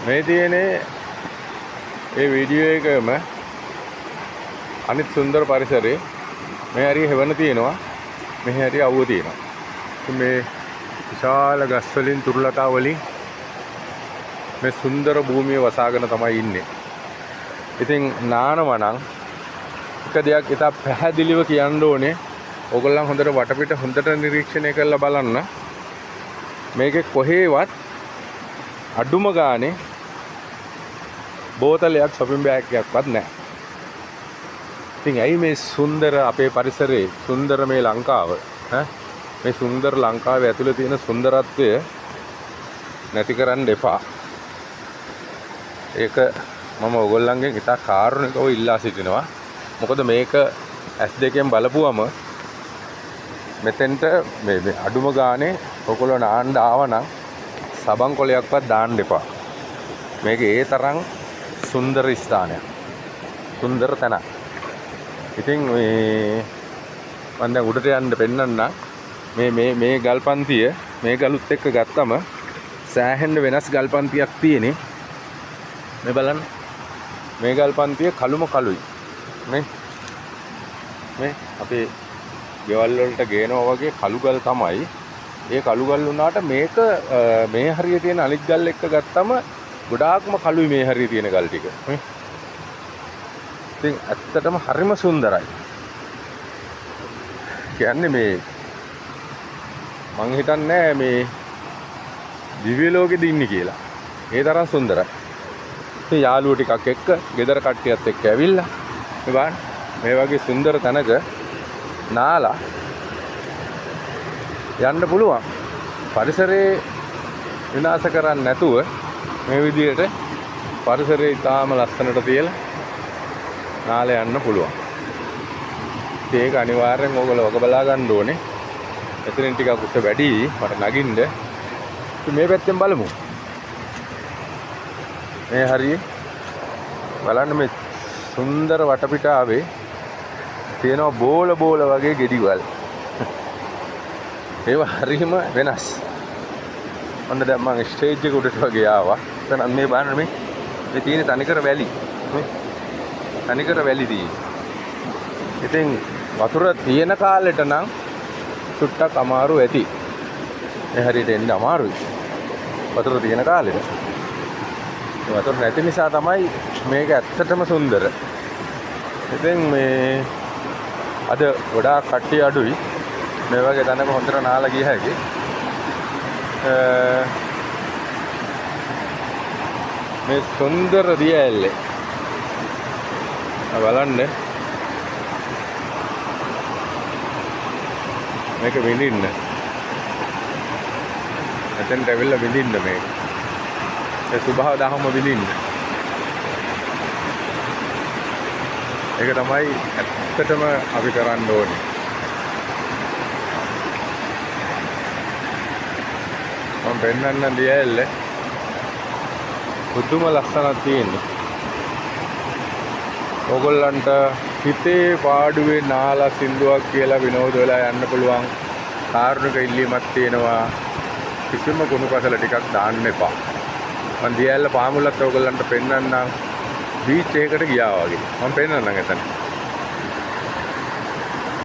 මේ තියෙන්නේ ඒ වීඩියෝ එකම අනිත් සුන්දර පරිසරේ මේ හරිය හෙවණ තියෙනවා. මේ හරිය අවුව තියෙනවා. මේ විශාල ගස් වලින් තුරුලතා වලින් මේ සුන්දර භූමිය වසාගෙන තමයි ඉන්නේ. ඉතින් නානවා නම් එක දෙයක් ඉතා පැහැදිලිව කියන්න ඕනේ. ඕගොල්ලන් හොඳට වටපිට හොඳට නිරීක්ෂණය කරලා බලන්න. මේකේ කොහේවත් අඩුම ගානේ බෝතලයක් shopping bag එකක්වත් නැහැ. ඉතින් ඇයි මේ සුන්දර අපේ පරිසරයේ සුන්දර මේ ලංකාව මේ සුන්දර ලංකාවේ ඇතුළේ තියෙන සුන්දරත්වය නැති කරන්න එපා. ඒක මම ඕගොල්ලන්ගෙන් ඉතා කාරුණිකව ඉල්ලා සිටිනවා. මොකද මේක S2 බලපුවම මෙතෙන්ට මේ අඩුම ගානේ ඔයගොල්ලෝ නාන්න ආවනම් සබන් කොලයක්වත් දාන්න එපා. මේක ඒ තරම් සුන්දර ස්ථානයක්. සුන්දර තැනක්. ඉතින් මේ මම දැන් උඩට යන්න පෙන්නන්න මේ ගල්පන්තිය මේ ගලුත් එක්ක ගත්තම සෑහෙන්න වෙනස් ගල්පන්තියක් තියෙන්නේ. මේ බලන්න. මේ ගල්පන්තිය කළුම කළුයි. මේ අපේ ගෙවල් වලට ගේනවා වගේ කළු ගල් තමයි. ඒ කළු ගල් වුණාට මේක මේ හරිය තියෙන අනිත් ගල් එක්ක ගත්තම ගොඩාක්ම කළුයි මේ හරිය තියෙන ගල් ටික. ඉතින් ඇත්තටම හරිම සුන්දරයි. කියන්නේ මේ මං හිතන්නේ මේ දිව්‍ය ලෝකෙද ඉන්නේ කියලා. ඒ තරම් සුන්දරයි. ඉතින් යාළුවෝ ටිකක් එක්ක ගෙදර කට්ටියත් එක්ක ඇවිල්ලා මේ බලන්න මේ වගේ සුන්දර තැනක නාලා යන්න පුළුවන්. පරිසරේ විනාශ කරන්නේ නැතුව මේ විදිහට පරිසරේ ඉතාම ලස්සනට තියලා නාලා යන්න පුළුවන්. ඒක අනිවාර්යෙන් ඕගොල්ලෝ වග බලා ගන්න ඕනේ. එතනින් ටිකක් උස්ස වැඩි මට නගින්න. මේ පැත්තෙන් බලමු. මේ හරිය බලන්න මේ සුන්දර වටපිටාවේ තියෙනවා බෝල වගේ ගෙඩිවල්. ඒවා හරියම වෙනස්. ඔන්න දැන් මම ස්ටේජ් එක උඩට වගේ ආවා. එතන මේ බලන්න මේ තියෙන තනිකර වැලි. තනිකර වැලි තියෙන්නේ. ඉතින් වතුර තියෙන කාලෙට නම් චුට්ටක් අමාරු ඇති. මේ හරියට එන්න අමාරුයි. වතුර තියෙන කාලෙට. වතුර නැති නිසා තමයි මේක ඇත්තටම සුන්දර. ඉතින් මේ අද ගොඩාක් කට්ටිය අඩුයි. මේ වගේ තැනක හොඳට නාලා ගිය හැකි. මේ සුන්දර දිය ඇල්ලේ බලන්න මේක විඳින්න. එතෙන්ට ඇවිල්ලා විඳින්න මේක. ඒ සුභාව දහම විඳින්න. ඒක තමයි ඇත්තටම අපි කරන්න ඕනේ. මම පෙන්නන්න දියැල්ල පුදුම ලස්සනක් තියෙනවා. ඕගොල්ලන්ට හිතේ පාඩුවේ නාලා සින්දුවක් කියලා විනෝද වෙලා යන්න පුළුවන්. කාරුණික ඉල්ලීමක් තියෙනවා. කිසිම කුණු කසල ටිකක් දාන්න එපා. මම දියැල්ල පාමුලත් ඕගොල්ලන්ට පෙන්නන්නම්. බීච් එකකට ගියා වගේ. මම පෙන්නන්නම් එතන.